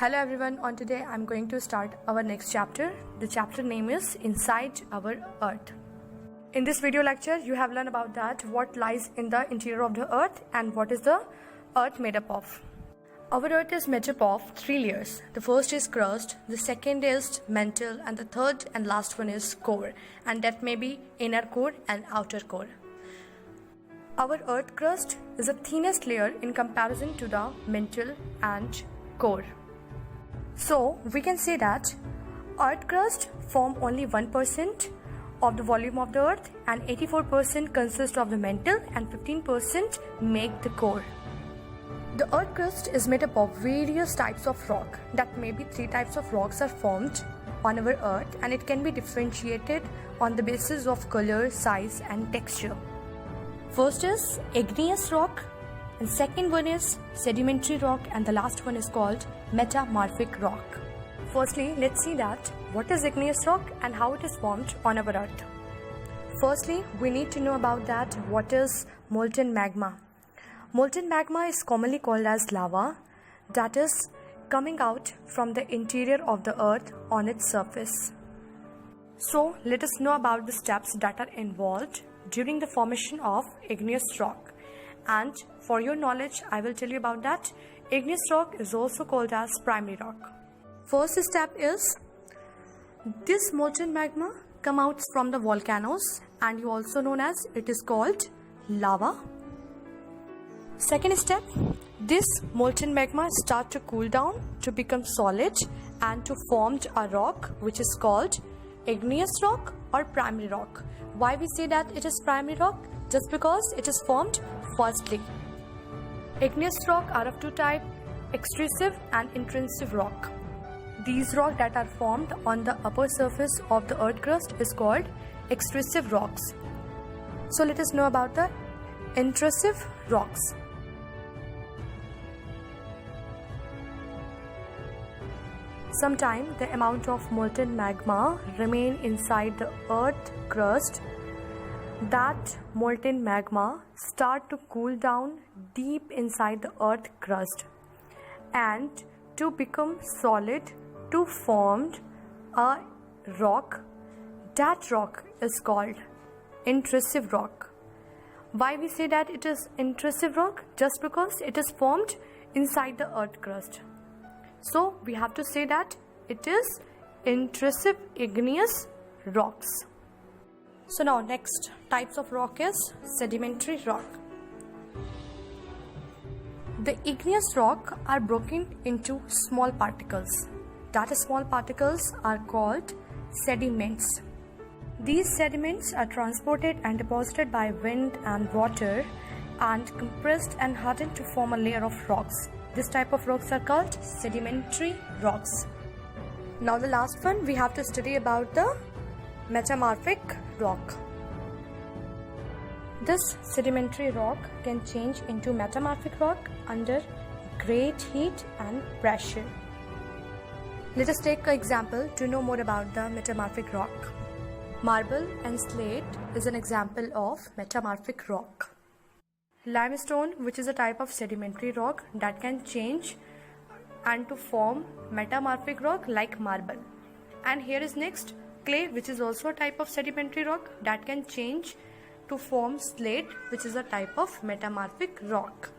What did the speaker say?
Hello everyone, on today I'm going to start our next chapter. The chapter name is Inside Our Earth. In this video lecture, you have learned about that what lies in the interior of the earth and what is the earth made up of. Our earth is made up of three layers. The first is crust, the second is mantle, and the third and last one is core, and that may be inner core and outer core. Our earth crust is the thinnest layer in comparison to the mantle and core. So we can say that earth crust form only 1% of the volume of the earth, and 84% consist of the mantle and 15% make the core. The earth crust is made up of various types of rock. That may be three types of rocks are formed on our earth, and it can be differentiated on the basis of color, size and texture. First is igneous rock, and second one is sedimentary rock, and the last one is called metamorphic rock. Firstly, let's see that what is igneous rock and how it is formed on our earth. Firstly, we need to know about that what is molten magma. Molten magma is commonly called as lava, that is coming out from the interior of the earth on its surface. So let us know about the steps that are involved during the formation of igneous rock. And for your knowledge, I will tell you about that. Igneous rock is also called as primary rock. First step is this molten magma come out from the volcanoes, and you also known as it is called lava. Second step, this molten magma start to cool down to become solid and to form a rock which is called igneous rock or primary rock. Why we say that it is primary rock? Just because it is formed firstly. Igneous rock are of two types, extrusive and intrusive rock. These rocks that are formed on the upper surface of the earth crust is called extrusive rocks. So let us know about the intrusive rocks. Sometimes the amount of molten magma remain inside the earth crust. That molten magma start to cool down deep inside the earth crust and to become solid to form a rock. That rock is called intrusive rock. Why we say that it is intrusive rock? Just because it is formed inside the earth crust. So we have to say that it is intrusive igneous rocks. So now next types of rock is sedimentary rock. The igneous rock are broken into small particles. That small particles are called sediments. These sediments are transported and deposited by wind and water and compressed and hardened to form a layer of rocks. This type of rocks are called sedimentary rocks. Now the last one, we have to study about the metamorphic rock. This sedimentary rock can change into metamorphic rock under great heat and pressure. Let us take an example to know more about the metamorphic rock. Marble and slate is an example of metamorphic rock. Limestone, which is a type of sedimentary rock that can change and to form metamorphic rock like marble. And here is next clay, which is also a type of sedimentary rock that can change to form slate, which is a type of metamorphic rock.